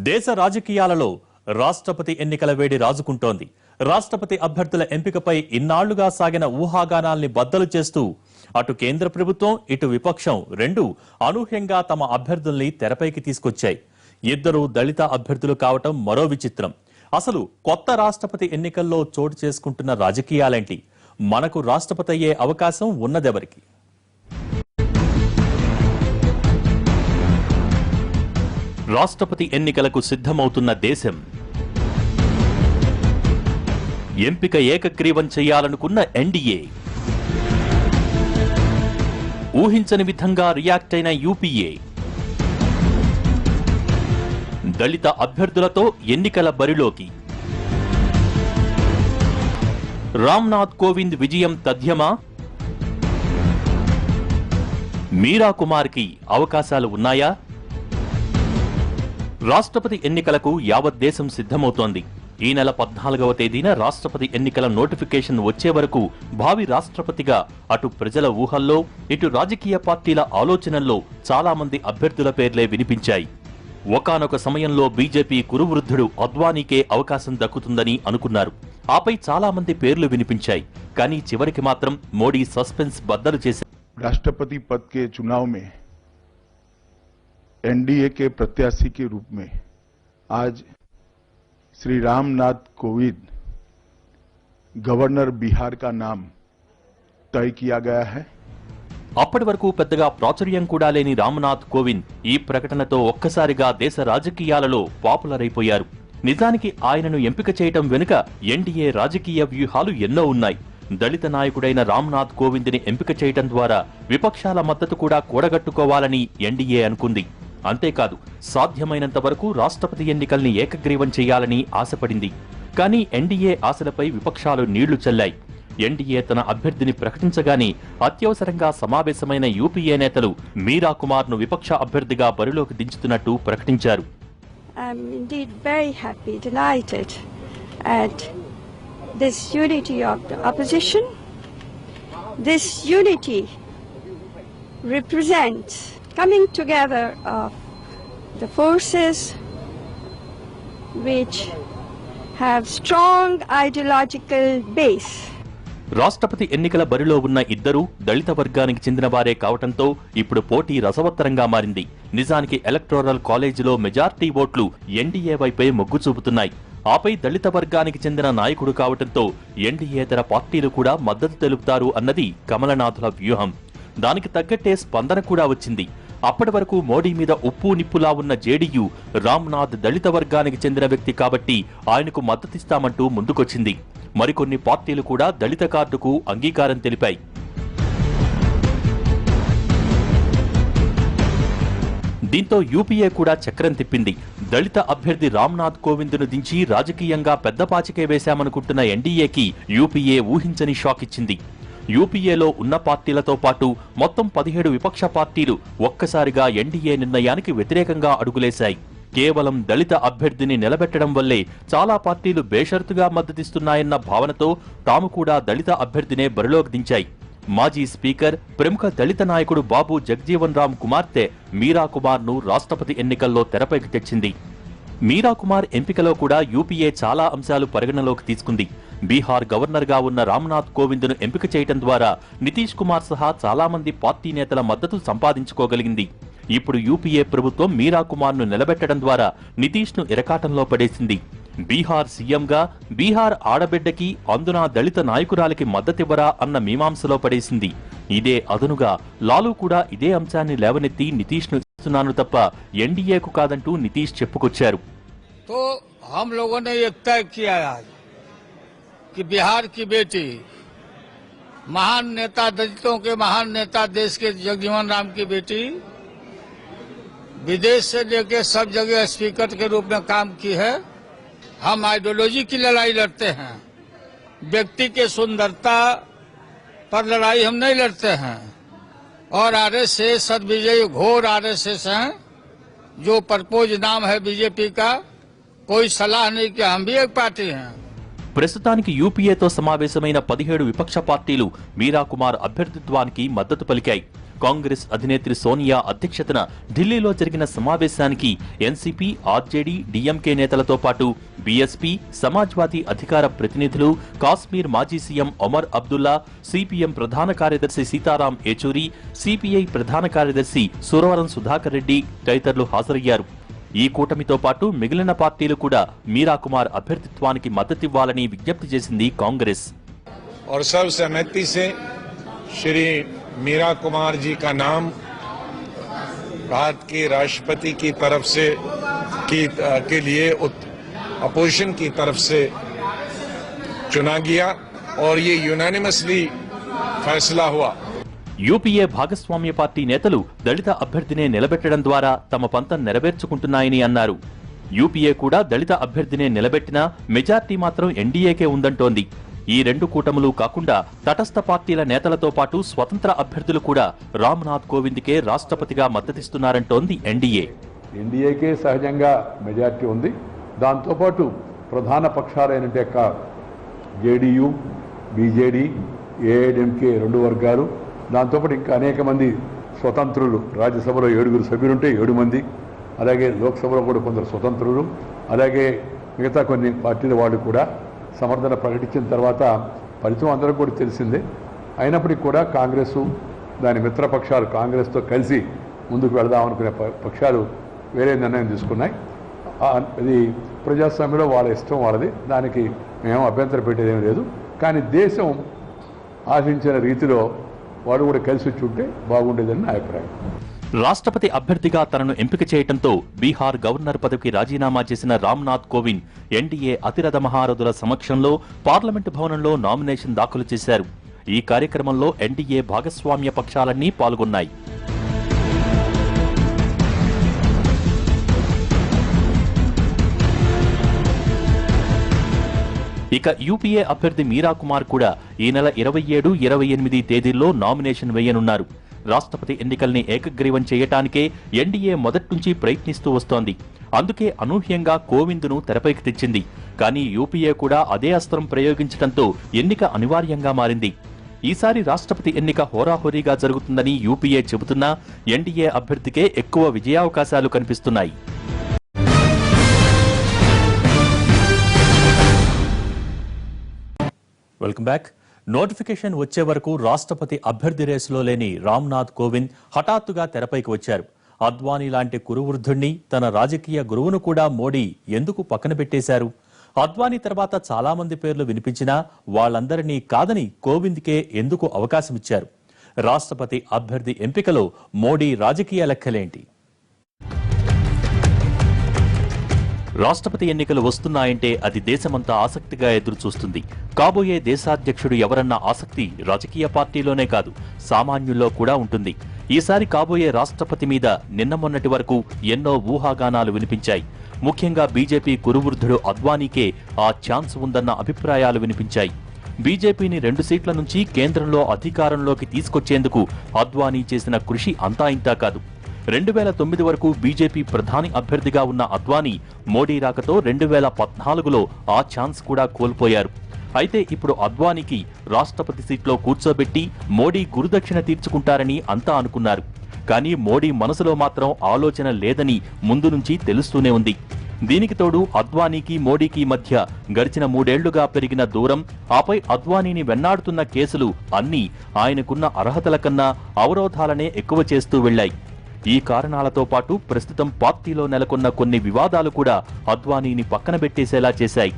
దేశ రాజకీయాలలో రాష్ట్రపతి ఎన్నికల వేడి రాజుకుంటోంది. రాష్ట్రపతి అభ్యర్థుల ఎంపికపై ఇన్నాళ్లుగా సాగిన ఊహాగానాల్ని బద్దలు చేస్తూ అటు కేంద్ర ప్రభుత్వం ఇటు విపక్షం రెండూ అనూహ్యంగా తమ అభ్యర్థుల్ని తెరపైకి తీసుకొచ్చాయి. ఇద్దరు దళిత అభ్యర్థులు కావటం మరో విచిత్రం. అసలు కొత్త రాష్ట్రపతి ఎన్నికల్లో చోటు చేసుకుంటున్న రాజకీయాలేంటి? మనకు రాష్ట్రపతి అయ్యే అవకాశం ఉన్నదెవరికి? రాష్ట్రపతి ఎన్నికలకు సిద్ధమవుతున్న దేశం, ఎంపిక ఏకగ్రీవం చేయాలనుకున్న ఎన్డీఏ, ఊహించని విధంగా రియాక్ట్ అయిన యూపీఏ, దళిత అభ్యర్థులతో ఎన్నికల బరిలోకి. రామ్నాథ్ కోవింద్ విజయం తథ్యమా? మీరా కుమార్కి అవకాశాలు ఉన్నాయా? రాష్ట్రపతి ఎన్నికలకు యావత్ దేశం సిద్ధమవుతోంది. ఈ నెల 14వ తేదీన రాష్ట్రపతి ఎన్నికల నోటిఫికేషన్ వచ్చే వరకు భావి రాష్ట్రపతిగా అటు ప్రజల ఊహల్లో ఇటు రాజకీయ పార్టీల ఆలోచనల్లో చాలా మంది అభ్యర్థుల పేర్లే వినిపించాయి. ఒకానొక సమయంలో బీజేపీ కురువృద్ధుడు అద్వానీకే అవకాశం దక్కుతుందని అనుకున్నారు. ఆపై చాలా మంది పేర్లు వినిపించాయి. కానీ చివరికి మాత్రం మోడీ సస్పెన్స్ బద్దలు చేశారు. राष्ट्रपति पद के चुनाव में एनडीए के प्रत्याशी के रूप में आज श्री रामनाथ कोविंद गवर्नर बिहार का नाम तय किया गया है. అప్పటి వరకు పెద్దగా ప్రాచుర్యం కూడా లేని రామ్నాథ్ కోవింద్ ఈ ప్రకటనతో ఒక్కసారిగా దేశ రాజకీయాలలో పాపులర్ అయిపోయారు. నిజానికి ఆయనను ఎంపిక చేయటం వెనుక ఎన్డీఏ రాజకీయ వ్యూహాలు ఎన్నో ఉన్నాయి. దళిత నాయకుడైన రామ్నాథ్ కోవింద్ని ఎంపిక చేయటం ద్వారా విపక్షాల మద్దతు కూడా కూడగట్టుకోవాలని ఎన్డీఏ అనుకుంది. అంతేకాదు, సాధ్యమైనంత వరకు రాష్ట్రపతి ఎన్నికల్ని ఏకగ్రీవం చేయాలని ఆశపడింది. కానీ ఎన్డీఏ ఆశలపై విపక్షాలు నీళ్లు చల్లాయి. ఎన్డీఏ తన అభ్యర్థిని ప్రకటించగానే అత్యవసరంగా సమావేశమైన యూపీఏ నేతలు మీరా కుమార్ ను విపక్ష అభ్యర్థిగా బరిలోకి దించుతున్నట్టు ప్రకటించారు. This unity of the opposition, this unity represents coming together of the forces which have strong ideological base. రాష్ట్రపతి ఎన్నికల బరిలో ఉన్న ఇద్దరు దళిత వర్గానికి చెందిన వారే కావటంతో ఇప్పుడు పోటీ రసవత్తరంగా మారింది. నిజానికి ఎలక్టోరల్ కాలేజీలో మెజార్టీ ఓట్లు ఎన్డీఏ వైపే మొగ్గు చూపుతున్నాయి. ఆపై దళిత వర్గానికి చెందిన నాయకుడు కావటంతో ఎన్డీయేతర పార్టీలు కూడా మద్దతు తెలుపుతారు అన్నది కమలనాథుల వ్యూహం. దానికి తగ్గట్టే స్పందన కూడా వచ్చింది. అప్పటి వరకు మోడీ మీద ఉప్పు నిప్పులా ఉన్న జేడీయూ రామ్నాథ్ దళిత వర్గానికి చెందిన వ్యక్తి కాబట్టి ఆయనకు మద్దతిస్తామంటూ ముందుకొచ్చింది. మరికొన్ని పార్టీలు కూడా దళిత కార్డుకు అంగీకారం తెలిపాయి. దీంతో యూపీఏ కూడా చక్రం తిప్పింది. దళిత అభ్యర్థి రామ్నాథ్ కోవింద్ను దించి రాజకీయంగా పెద్దపాచికే వేశామనుకుంటున్న ఎన్డీఏకి యూపీఏ ఊహించని షాక్ ఇచ్చింది. యూపీఏలో ఉన్న పార్టీలతో పాటు మొత్తం 17 విపక్ష పార్టీలు ఒక్కసారిగా ఎన్డీఏ నిర్ణయానికి వ్యతిరేకంగా అడుగులేశాయి. కేవలం దళిత అభ్యర్థిని నిలబెట్టడం వల్లే చాలా పార్టీలు బేషరతుగా మద్దతిస్తున్నాయన్న భావనతో తాము కూడా దళిత అభ్యర్థినే బరిలోకి దించాయి. మాజీ స్పీకర్, ప్రముఖ దళిత నాయకుడు బాబు జగ్జీవన్ రామ్ కుమార్తె మీరా కుమార్ ను రాష్ట్రపతి ఎన్నికల్లో తెరపైకి తెచ్చింది. మీరా కుమార్ ఎంపికలో కూడా యూపీఏ చాలా అంశాలు పరిగణలోకి తీసుకుంది. బీహార్ గవర్నర్ గా ఉన్న రామ్నాథ్ కోవింద్ ను ఎంపిక చేయడం ద్వారా నితీష్ కుమార్ సహా చాలా మంది పార్టీ నేతల మద్దతు సంపాదించుకోగలిగింది. ఇప్పుడు యూపీఏ ప్రభుత్వం మీరా కుమార్ ను నిలబెట్టడం ద్వారా నితీష్ ను ఇరకాటంలో పడేసింది. బీహార్ సీఎంగా బీహార్ ఆడబిడ్డకి అందున దళిత నాయకురాలికి మద్దతివ్వరా అన్న మీమాంసలో పడేసింది. ఇదే అదనుగా లాలూ కూడా ఇదే అంశాన్ని లేవనెత్తి నితీష్ ను ఇస్తున్నాను తప్ప ఎన్డీఏకు కాదంటూ నితీష్ చెప్పుకొచ్చారు. तो हम लोगों ने ये तय किया है कि बिहार की बेटी, महान नेता, दलितों के महान नेता, देश के जगजीवन राम की बेटी, विदेश से लेकर सब जगह स्पीकर के रूप में काम की है. हम आइडियोलॉजी की लड़ाई लड़ते हैं, व्यक्ति के सुंदरता पर लड़ाई हम नहीं लड़ते हैं. और आरएसएस सदविजय घोर आरएसएस हैं, जो प्रपोज नाम है बीजेपी का. कोई सलाह नहीं कि हम भी एक पार्टी हैं. ప్రస్తుతానికి యూపీఏతో సమావేశమైన 17 విపక్ష పార్టీలు మీరా కుమార్ అభ్యర్థిత్వానికి మద్దతు పలికాయి. కాంగ్రెస్ అధినేత్రి సోనియా అధ్యక్షతన ఢిల్లీలో జరిగిన సమావేశానికి ఎన్సీపీ, ఆర్జేడీ, డీఎంకే నేతలతో పాటు బీఎస్పీ, సమాజ్వాదీ అధికార ప్రతినిధులు, కాశ్మీర్ మాజీ సీఎం ఒమర్ అబ్దుల్లా, సిపిఎం ప్రధాన కార్యదర్శి సీతారాం ఏచూరి, సిపిఐ ప్రధాన కార్యదర్శి సురవరం సుధాకర్ రెడ్డి తదితరులు హాజరయ్యారు. ఈ కూటమితో పాటు మిగిలిన పార్టీలు కూడా మీరా కుమార్ అభ్యర్థిత్వానికి మద్దతివ్వాలని విజ్ఞప్తి చేసింది కాంగ్రెస్. और सर्वसम्मति से श्री मीरा कुमार जी का नाम भारत के राष्ट्रपति की तरफ से के लिए अपोजिशन की तरफ से चुना गया और ये यूनानिमसली फैसला हुआ. యూపీఏ భాగస్వామ్య పార్టీ నేతలు దళిత అభ్యర్థినే నిలబెట్టడం ద్వారా తమ పంతం నెరవేర్చుకుంటున్నాయని అన్నారు. యూపీఏ కూడా దళిత అభ్యర్థినే నిలబెట్టినా మెజార్టీ మాత్రం ఎన్డీఏకే ఉందంటోంది. ఈ రెండు కూటములు కాకుండా తటస్థ పార్టీల నేతలతో పాటు స్వతంత్ర అభ్యర్థులు కూడా రామ్నాథ్ కోవింద్కే రాష్ట్రపతిగా మద్దతిస్తున్నారంటోంది ఎన్డీఏ. ఎన్డీఏకే సహజంగా మెజార్టీ ఉంది. దాంతోపాటు ప్రధాన పక్షాలైనట్టు జేడీయూ, బీజేడీ, ఏఐడీఎంకే 2 వర్గాలు, దాంతోపాటు ఇంకా అనేక మంది స్వతంత్రులు, రాజ్యసభలో 7 సభ్యులుంటే 7 మంది, అలాగే లోక్సభలో కూడా కొందరు స్వతంత్రులు, అలాగే మిగతా కొన్ని పార్టీల వాళ్ళు కూడా సమర్థన ప్రకటించిన తర్వాత ఫలితం అందరికీ కూడా తెలిసిందే. అయినప్పటికీ కూడా కాంగ్రెస్, దాని మిత్రపక్షాలు కాంగ్రెస్తో కలిసి ముందుకు వెళదామనుకునే పక్షాలు వేరే నిర్ణయం తీసుకున్నాయి. అది ప్రజాస్వామ్యంలో వాళ్ళ ఇష్టం వాళ్ళది, దానికి మేము అభ్యంతరం పెట్టేదేమీ లేదు. కానీ దేశం ఆశించిన రీతిలో వాడు కూడా కలిసి వచ్చి ఉంటే బాగుండేదని నా అభిప్రాయం. రాష్ట్రపతి అభ్యర్థిగా తనను ఎంపిక చేయడంతో బీహార్ గవర్నర్ పదవికి రాజీనామా చేసిన రామ్నాథ్ కోవింద్ ఎన్డీఏ అతిరథ మహారథుల సమక్షంలో పార్లమెంటు భవనంలో నామినేషన్ దాఖలు చేశారు. ఈ కార్యక్రమంలో ఎన్డీఏ భాగస్వామ్య పక్షాలన్నీ పాల్గొన్నాయి. ఇక యూపీఏ అభ్యర్థి మీరా కుమార్ కూడా ఈ నెల 27, 28 తేదీల్లో నామినేషన్ వేయనున్నారు. రాష్ట్రపతి ఎన్నికల్ని ఏకగ్రీవం చేయటానికే ఎన్డీఏ మొదటి నుంచి ప్రయత్నిస్తూ వస్తోంది. అందుకే అనూహ్యంగా కోవింద్ను తెరపైకి తెచ్చింది. కానీ యూపీఏ కూడా అదే అస్త్రం ప్రయోగించడంతో ఎన్నిక అనివార్యంగా మారింది. ఈసారి రాష్ట్రపతి ఎన్నిక హోరాహోరీగా జరుగుతుందని యూపీఏ చెబుతున్నా ఎన్డీఏ అభ్యర్థికే ఎక్కువ విజయావకాశాలు కనిపిస్తున్నాయి. Welcome back. నోటిఫికేషన్ వచ్చే వరకు రాష్ట్రపతి అభ్యర్థి రేసులో లేని రామ్నాథ్ కోవింద్ హఠాత్తుగా తెరపైకి వచ్చారు. అద్వానీ లాంటి కురువృద్ధుణ్ణి, తన రాజకీయ గురువును కూడా మోడీ ఎందుకు పక్కన పెట్టేశారు? అద్వానీ తర్వాత చాలా మంది పేర్లు వినిపించినా వాళ్లందరినీ కాదని కోవింద్కే ఎందుకు అవకాశమిచ్చారు? రాష్ట్రపతి అభ్యర్థి ఎంపికలో మోడీ రాజకీయ లెక్కలేంటి? రాష్ట్రపతి ఎన్నికలు వస్తున్నాయంటే అది దేశమంతా ఆసక్తిగా ఎదురుచూస్తుంది. కాబోయే దేశాధ్యక్షుడు ఎవరన్న ఆసక్తి రాజకీయ పార్టీలోనే కాదు, సామాన్యుల్లో కూడా ఉంటుంది. ఈసారి కాబోయే రాష్ట్రపతి మీద నిన్న మొన్నటి వరకు ఎన్నో ఊహాగానాలు వినిపించాయి. ముఖ్యంగా బీజేపీ కురువృద్ధుడు అద్వానీకే ఆ ఛాన్స్ ఉందన్న అభిప్రాయాలు వినిపించాయి. బీజేపీని 2 సీట్ల నుంచి కేంద్రంలో అధికారంలోకి తీసుకొచ్చేందుకు అద్వానీ చేసిన కృషి అంతా ఇంతా కాదు. 2009 వరకు బీజేపీ ప్రధాని అభ్యర్థిగా ఉన్న అద్వానీ మోడీ రాకతో 2014లో ఆ ఛాన్స్ కూడా కోల్పోయారు. అయితే ఇప్పుడు అద్వానీకి రాష్ట్రపతి సీట్లో కూర్చోబెట్టి మోడీ గురుదక్షిణ తీర్చుకుంటారని అంతా అనుకున్నారు. కానీ మోడీ మనసులో మాత్రం ఆలోచన లేదని ముందు నుంచి తెలుస్తూనే ఉంది. దీనికి తోడు అద్వానీకి మోడీకి మధ్య గడిచిన 3 ఏళ్లుగా పెరిగిన దూరం, ఆపై అద్వానీని వెన్నాడుతున్న కేసులు అన్నీ ఆయనకున్న అర్హతల కన్నా అవరోధాలనే ఎక్కువ చేస్తూ వెళ్లాయి. ఈ కారణాలతో పాటు ప్రస్తుతం పార్టీలో నెలకొన్న కొన్ని వివాదాలు కూడా అద్వానీని పక్కన పెట్టేసేలా చేశాయి.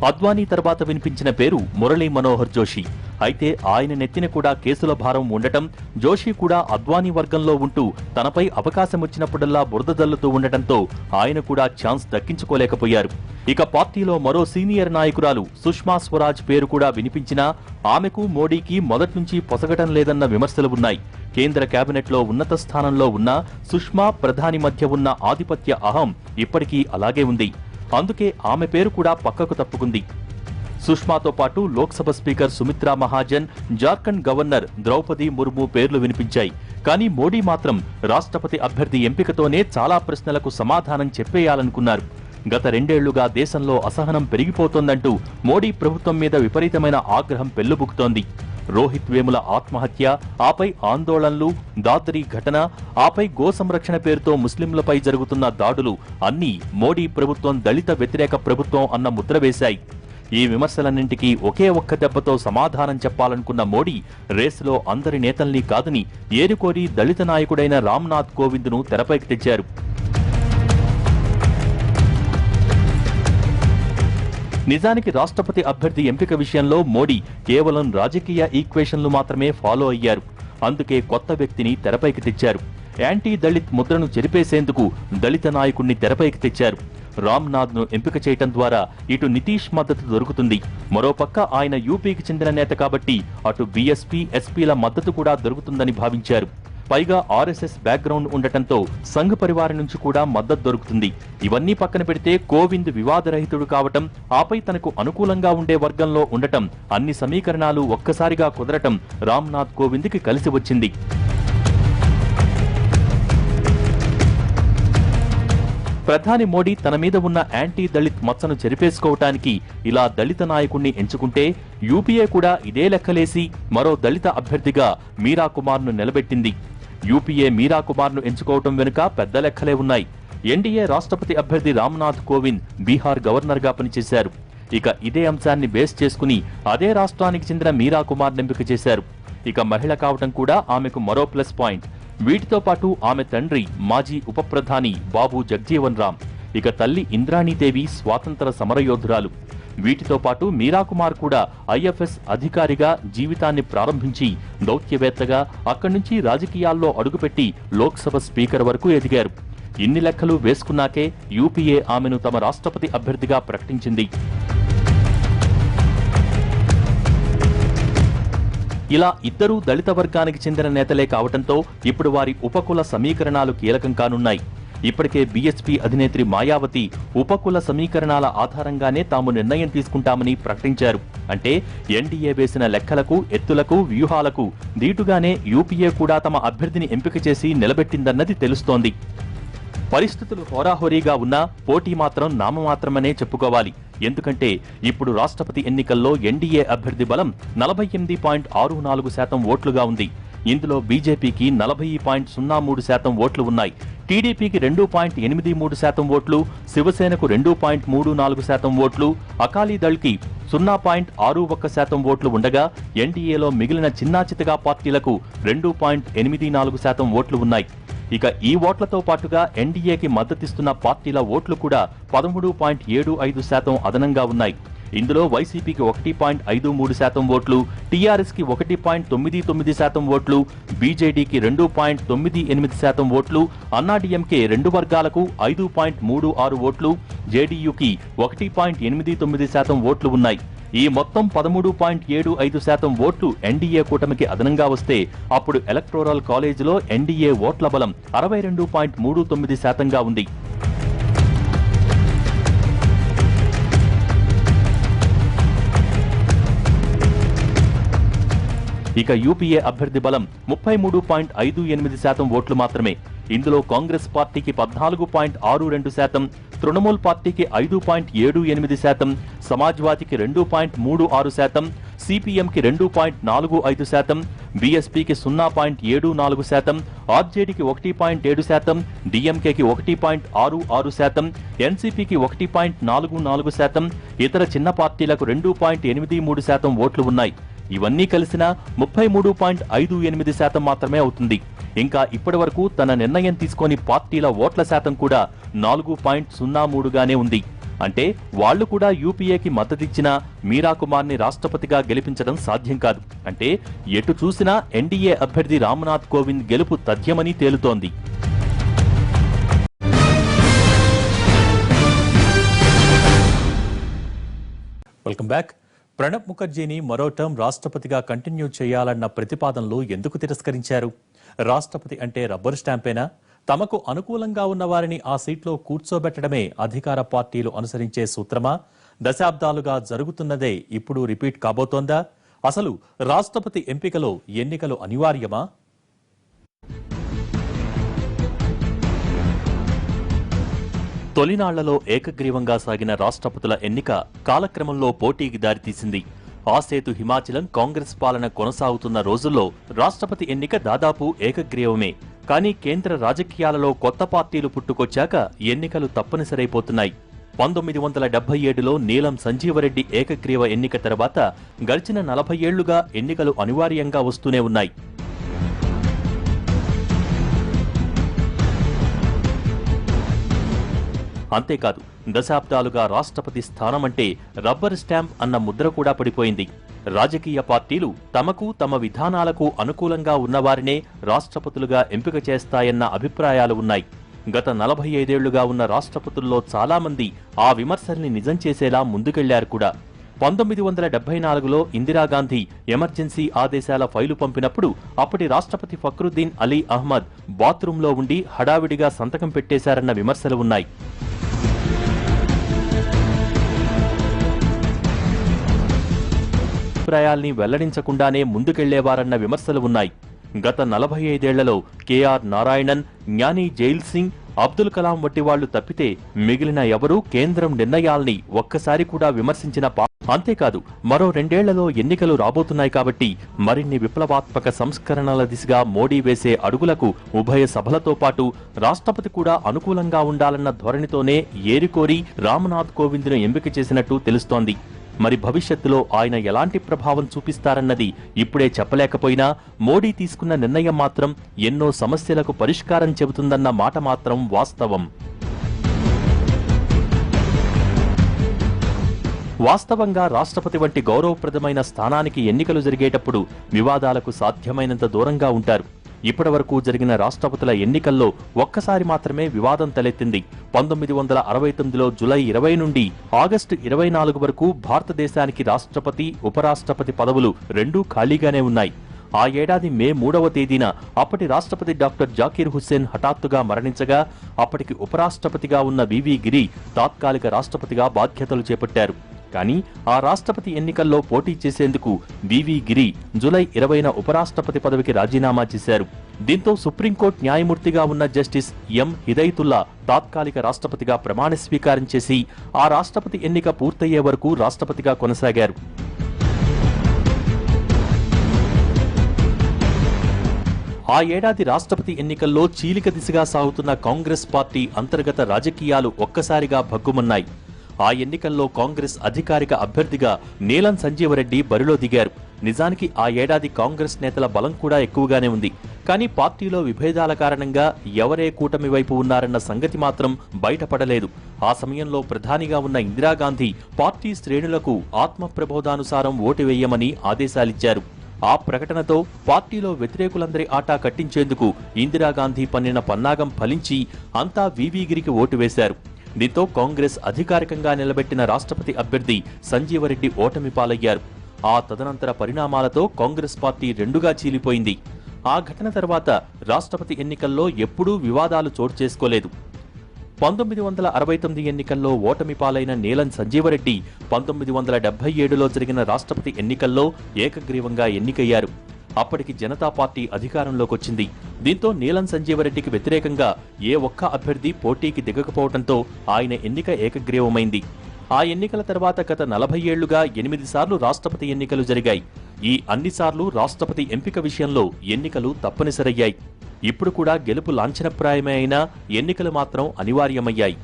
అద్వానీ తర్వాత వినిపించిన పేరు మురళీ మనోహర్ జోషి. అయితే ఆయన నెత్తిన కూడా కేసుల భారం ఉండటం, జోషి కూడా అద్వానీ వర్గంలో ఉంటూ తనపై అవకాశం వచ్చినప్పుడల్లా బురద జల్లుతూ ఉండటంతో ఆయన కూడా ఛాన్స్ దక్కించుకోలేకపోయారు. ఇక పార్టీలో మరో సీనియర్ నాయకురాలు సుష్మా స్వరాజ్ పేరు కూడా వినిపించినా ఆమెకు మోడీకి మొదటి నుంచి పొసగటం లేదన్న విమర్శలు ఉన్నాయి. కేంద్ర కేబినెట్లో ఉన్నత స్థానంలో ఉన్న సుష్మా, ప్రధాని మధ్య ఉన్న ఆధిపత్య అహం ఇప్పటికీ అలాగే ఉంది. అందుకే ఆమె పేరు కూడా పక్కకు తప్పుకుంది. సుష్మాతో పాటు లోక్సభ స్పీకర్ సుమిత్రా మహాజన్, జార్ఖండ్ గవర్నర్ ద్రౌపది ముర్ము పేర్లు వినిపించాయి. కానీ మోడీ మాత్రం రాష్ట్రపతి అభ్యర్థి ఎంపికతోనే చాలా ప్రశ్నలకు సమాధానం చెప్పేయాలనుకున్నారు. గత 2 ఏళ్లుగా దేశంలో అసహనం పెరిగిపోతోందంటూ మోడీ ప్రభుత్వం మీద విపరీతమైన ఆగ్రహం పెల్లుబుకుతోంది. రోహిత్ వేముల ఆత్మహత్య, ఆపై ఆందోళనలు, దాద్రీ ఘటన, ఆపై గో సంరక్షణ పేరుతో ముస్లింలపై జరుగుతున్న దాడులు అన్నీ మోడీ ప్రభుత్వం దళిత వ్యతిరేక ప్రభుత్వం అన్న ముద్ర వేశాయి. ఈ విమర్శలన్నింటికీ ఒకే ఒక్క దెబ్బతో సమాధానం చెప్పాలనుకున్న మోడీ రేసులో అందరి నేతల్ని కాదని ఏరుకోరి దళిత నాయకుడైన రామ్నాథ్ కోవింద్ను తెరపైకి తెచ్చారు. నిజానికి రాష్ట్రపతి అభ్యర్థి ఎంపిక విషయంలో మోడీ కేవలం రాజకీయ ఈక్వేషన్లు మాత్రమే ఫాలో అయ్యారు. అందుకే కొత్త వ్యక్తిని తెరపైకి తెచ్చారు. యాంటీ దళిత్ ముద్రను చెరిపేసేందుకు దళిత నాయకుణ్ణి తెరపైకి తెచ్చారు. రామ్నాథ్ ను ఎంపిక చేయటం ద్వారా ఇటు నితీష్ మద్దతు దొరుకుతుంది, మరోపక్క ఆయన యూపీకి చెందిన నేత కాబట్టి అటు బీఎస్పీ, ఎస్పీల మద్దతు కూడా దొరుకుతుందని భావించారు. పైగా ఆర్ఎస్ఎస్ బ్యాక్గ్రౌండ్ ఉండటంతో సంఘ్ పరివారం నుంచి కూడా మద్దతు దొరుకుతుంది. ఇవన్నీ పక్కన పెడితే కోవింద్ వివాదరహితుడు కావటం, ఆపై తనకు అనుకూలంగా ఉండే వర్గంలో ఉండటం, అన్ని సమీకరణాలు ఒక్కసారిగా కుదరటం రామ్నాథ్ కోవింద్కి కలిసి వచ్చింది. ప్రధాని మోడీ తన మీద ఉన్న యాంటీ దళిత్ మచ్చను చెరిపేసుకోవటానికి ఇలా దళిత నాయకుణ్ణి ఎంచుకుంటే యూపీఏ కూడా ఇదే లెక్కలేసి మరో దళిత అభ్యర్థిగా మీరా కుమార్ను నిలబెట్టింది. యూపీఏ మీరా కుమార్ను ఎంచుకోవటం వెనుక పెద్ద లెక్కలే ఉన్నాయి. ఎన్డీఏ రాష్ట్రపతి అభ్యర్థి రామ్నాథ్ కోవింద్ బీహార్ గవర్నర్గా పనిచేశారు. ఇక ఇదే అంశాన్ని బేస్ చేసుకుని అదే రాష్ట్రానికి చెందిన మీరా కుమార్ ఎంపిక చేశారు. ఇక మహిళ కావటం కూడా ఆమెకు మరో ప్లస్ పాయింట్. వీటితో పాటు ఆమె తండ్రి మాజీ ఉప ప్రధాని బాబు జగ్జీవన్ రామ్, ఇక తల్లి ఇంద్రాణీదేవి స్వాతంత్ర సమరయోధురాలు. వీటితో పాటు మీరా కుమార్ కూడా ఐఎఫ్ఎస్ అధికారిగా జీవితాన్ని ప్రారంభించి దౌత్యవేత్తగా అక్కడి నుంచి రాజకీయాల్లో అడుగుపెట్టి లోక్సభ స్పీకర్ వరకు ఎదిగారు. ఇన్ని లెక్కలు వేసుకున్నాకే యూపీఏ ఆమెను తమ రాష్ట్రపతి అభ్యర్థిగా ప్రకటించింది. ఇలా ఇద్దరూ దళిత వర్గానికి చెందిన నేతలే కావటంతో ఇప్పుడు వారి ఉపకుల సమీకరణాలు కీలకం కానున్నాయి. ఇప్పటికే బీఎస్పీ అధినేత్రి మాయావతి ఉపకుల సమీకరణాల ఆధారంగానే తాము నిర్ణయం తీసుకుంటామని ప్రకటించారు. అంటే ఎన్డీఏ వేసిన లెక్కలకు, ఎత్తులకు, వ్యూహాలకు దీటుగానే యూపీఏ కూడా తమ అభ్యర్థిని ఎంపిక చేసి నిలబెట్టిందన్నది తెలుస్తోంది. పరిస్థితులు హోరాహోరీగా ఉన్నా పోటీ మాత్రం నామమాత్రమనే చెప్పుకోవాలి. ఎందుకంటే ఇప్పుడు రాష్ట్రపతి ఎన్నికల్లో ఎన్డీఏ అభ్యర్థి బలం 48.64% ఓట్లుగా ఉంది. ఇందులో బీజేపీకి 40.03% ఓట్లు ఉన్నాయి. టీడీపీకి 2.83% ఓట్లు, శివసేనకు 2.34% ఓట్లు, అకాలీదళ్కి 0.61% ఓట్లు ఉండగా ఎన్డీఏలో మిగిలిన చిన్నాచితగా పార్టీలకు 2.84% ఓట్లు ఉన్నాయి. ఇక ఈ ఓట్లతో పాటుగా ఎన్డీఏకి మద్దతిస్తున్న పార్టీల ఓట్లు కూడా 13.75% అదనంగా ఉన్నాయి. ఇందులో వైసీపీకి 1.53% ఓట్లు, టీఆర్ఎస్కి 1.99% ఓట్లు, బీజేడీకి 2.98% ఓట్లు, అన్నాడీఎంకే 2 వర్గాలకు 5.36 ఓట్లు, జేడీయూకి 1.89% ఓట్లు ఉన్నాయి. ఈ మొత్తం 13.75% ఓట్లు ఎన్డీఏ కూటమికి అదనంగా వస్తే అప్పుడు ఎలక్టోరల్ కాలేజీలో ఎన్డీఏ ఓట్ల బలం 62.39%గా ఉంది. ఇక యూపీఏ అభ్యర్థి బలం 33.58% ఓట్లు మాత్రమే. ఇందులో కాంగ్రెస్ పార్టీకి 14.62%, తృణమూల్ పార్టీకి 5.78%, సమాజ్వాదీకి 2.36%, సిపిఎంకి 2.45%, బీఎస్పీకి 0.74%, ఆర్జేడీకి 1.7%, డీఎంకేకి 1.66%, ఎన్సీపీకి 1.44%, ఇతర చిన్న పార్టీలకు 2.83% ఓట్లు ఉన్నాయి. ఇవన్నీ కలిసినా 33.58% మాత్రమే అవుతుంది. ఇంకా ఇప్పటి వరకు తన నిర్ణయం తీసుకొని పార్టీల ఓట్ల శాతం కూడా 4.03గానే ఉంది. అంటే వాళ్లు కూడా యూపీఏకి మద్దతిచ్చినా మీరా కుమార్ని రాష్ట్రపతిగా గెలిపించడం సాధ్యం కాదు. అంటే ఎటు చూసినా ఎన్డీఏ అభ్యర్థి రామ్నాథ్ కోవింద్ గెలుపు తథ్యమని తేలుతోంది. Welcome back. ప్రణబ్ ముఖర్జీని మరో టర్మ్ రాష్ట్రపతిగా కంటిన్యూ చేయాలన్న ప్రతిపాదనలు ఎందుకు తిరస్కరించారు? రాష్ట్రపతి అంటే రబ్బర్ స్టాంపేనా? తమకు అనుకూలంగా ఉన్న వారిని ఆ సీట్లో కూర్చోబెట్టడమే అధికార పార్టీలు అనుసరించే సూత్రమా? దశాబ్దాలుగా జరుగుతున్నదే ఇప్పుడు రిపీట్ కాబోతోందా? అసలు రాష్ట్రపతి ఎంపికలో ఎన్నికలు అనివార్యమా? తొలినాళ్లలో ఏకగ్రీవంగా సాగిన రాష్ట్రపతుల ఎన్నిక కాలక్రమంలో పోటీకి దారితీసింది. ఆసేతు హిమాచలం కాంగ్రెస్ పాలన కొనసాగుతున్న రోజుల్లో రాష్ట్రపతి ఎన్నిక దాదాపు ఏకగ్రీవమే. కానీ కేంద్ర రాజకీయాలలో కొత్త పార్టీలు పుట్టుకొచ్చాక ఎన్నికలు తప్పనిసరైపోతున్నాయి. 1977లో నీలం సంజీవరెడ్డి ఏకగ్రీవ ఎన్నిక తర్వాత గడిచిన 40 ఏళ్లుగా ఎన్నికలు అనివార్యంగా వస్తూనే ఉన్నాయి. అంతేకాదు, దశాబ్దాలుగా రాష్ట్రపతి స్థానమంటే రబ్బర్ స్టాంప్ అన్న ముద్ర కూడా పడిపోయింది. రాజకీయ పార్టీలు తమకు తమ విధానాలకు అనుకూలంగా ఉన్నవారినే రాష్ట్రపతులుగా ఎంపిక చేస్తాయన్న అభిప్రాయాలు ఉన్నాయి. గత 45 ఏళ్లుగా ఉన్న రాష్ట్రపతుల్లో చాలామంది ఆ విమర్శల్ని నిజం చేసేలా ముందుకెళ్లారు కూడా. 1974లో ఇందిరాగాంధీ ఎమర్జెన్సీ ఆదేశాల ఫైలు పంపినప్పుడు అప్పటి రాష్ట్రపతి ఫక్రుద్దీన్ అలీ అహ్మద్ బాత్రూంలో ఉండి హడావిడిగా సంతకం పెట్టేశారన్న విమర్శలు ఉన్నాయి. అభిప్రాయాల్ని వెల్లడించకుండానే ముందుకెళ్లేవారన్న విమర్శలు ఉన్నాయి. గత 45 ఏళ్లలో కేఆర్ నారాయణన్, జ్ఞాని జైల్ సింగ్, అబ్దుల్ కలాం వంటి వాళ్లు తప్పితే మిగిలిన ఎవరూ కేంద్రం నిర్ణయాల్ని ఒక్కసారి కూడా విమర్శించిన అంతేకాదు, మరో 2 ఏళ్లలో ఎన్నికలు రాబోతున్నాయి కాబట్టి మరిన్ని విప్లవాత్మక సంస్కరణల దిశగా మోడీ వేసే అడుగులకు ఉభయ సభలతో పాటు రాష్ట్రపతి కూడా అనుకూలంగా ఉండాలన్న ధోరణితోనే ఏరికోరి రామ్నాథ్ కోవింద్ను ఎంపిక చేసినట్టు తెలుస్తోంది. మరి భవిష్యత్తులో ఆయన ఎలాంటి ప్రభావం చూపిస్తారన్నది ఇప్పుడే చెప్పలేకపోయినా మోడీ తీసుకున్న నిర్ణయం మాత్రం ఎన్నో సమస్యలకు పరిష్కారం చెబుతుందన్న మాట మాత్రం వాస్తవం. వాస్తవంగా రాష్ట్రపతి వంటి గౌరవప్రదమైన స్థానానికి ఎన్నికలు జరిగేటప్పుడు వివాదాలకు సాధ్యమైనంత దూరంగా ఉంటారు. ఇప్పటివరకు జరిగిన రాష్ట్రపతుల ఎన్నికల్లో ఒక్కసారి మాత్రమే వివాదం తలెత్తింది. 1969లో జులై 20 నుండి ఆగస్టు 24 వరకు భారతదేశానికి రాష్ట్రపతి, ఉపరాష్ట్రపతి పదవులు రెండూ ఖాళీగానే ఉన్నాయి. ఆ ఏడాది మే 3వ తేదీన అప్పటి రాష్ట్రపతి డాక్టర్ జాకీర్ హుస్సేన్ హఠాత్తుగా మరణించగా అప్పటికి ఉపరాష్ట్రపతిగా ఉన్న వివి గిరి తాత్కాలిక రాష్ట్రపతిగా బాధ్యతలు చేపట్టారు. కానీ ఆ రాష్ట్రపతి ఎన్నికల్లో పోటీ చేసేందుకు వివి గిరి జులై 20న ఉపరాష్ట్రపతి పదవికి రాజీనామా చేశారు. దీంతో సుప్రీంకోర్టు న్యాయమూర్తిగా ఉన్న జస్టిస్ ఎం హిదయతుల్లా తాత్కాలిక రాష్ట్రపతిగా ప్రమాణ స్వీకారం చేసి ఆ రాష్ట్రపతి ఎన్నిక పూర్తయ్యే వరకు రాష్ట్రపతిగా కొనసాగారు. ఆ ఏడాది రాష్ట్రపతి ఎన్నికల్లో చీలిక దిశగా సాగుతున్న కాంగ్రెస్ పార్టీ అంతర్గత రాజకీయాలు ఒక్కసారిగా భగ్గుమన్నాయి. ఆ ఎన్నికల్లో కాంగ్రెస్ అధికారిక అభ్యర్థిగా నీలం సంజీవరెడ్డి బరిలో దిగారు. నిజానికి ఆ ఏడాది కాంగ్రెస్ నేతల బలం కూడా ఎక్కువగానే ఉంది. కానీ పార్టీలో విభేదాల కారణంగా ఎవరే కూటమి వైపు ఉన్నారన్న సంగతి మాత్రం బయటపడలేదు. ఆ సమయంలో ప్రధానిగా ఉన్న ఇందిరాగాంధీ పార్టీ శ్రేణులకు ఆత్మప్రబోధానుసారం ఓటు వేయమని ఆదేశాలిచ్చారు. ఆ ప్రకటనతో పార్టీలో వ్యతిరేకులందరి ఆటా కట్టించేందుకు ఇందిరాగాంధీ పన్నిన పన్నాగం ఫలించి అంతా వివిగిరికి ఓటు వేశారు. దీంతో కాంగ్రెస్ అధికారికంగా నిలబెట్టిన రాష్ట్రపతి అభ్యర్థి సంజీవరెడ్డి ఓటమి పాలయ్యారు. ఆ తదనంతర పరిణామాలతో కాంగ్రెస్ పార్టీ రెండుగా చీలిపోయింది. ఆ ఘటన తర్వాత రాష్ట్రపతి ఎన్నికల్లో ఎప్పుడూ వివాదాలు చోటు చేసుకోలేదు. 1969 ఎన్నికల్లో ఓటమి పాలైన నీలం సంజీవరెడ్డి 1977లో జరిగిన రాష్ట్రపతి ఎన్నికల్లో ఏకగ్రీవంగా ఎన్నికయ్యారు. అప్పటికి జనతా పార్టీ అధికారంలోకొచ్చింది. దీంతో నీలం సంజీవరెడ్డికి వ్యతిరేకంగా ఏ ఒక్క అభ్యర్థి పోటీకి దిగకపోవడంతో ఆయన ఎన్నిక ఏకగ్రీవమైంది. ఆ ఎన్నికల తర్వాత గత 40 ఏళ్లుగా 8 సార్లు రాష్ట్రపతి ఎన్నికలు జరిగాయి. ఈ అన్నిసార్లు రాష్ట్రపతి ఎంపిక విషయంలో ఎన్నికలు తప్పనిసరయ్యాయి. ఇప్పుడు కూడా గెలుపు లాంఛనప్రాయమే అయినా ఎన్నికలు మాత్రం అనివార్యమయ్యాయి.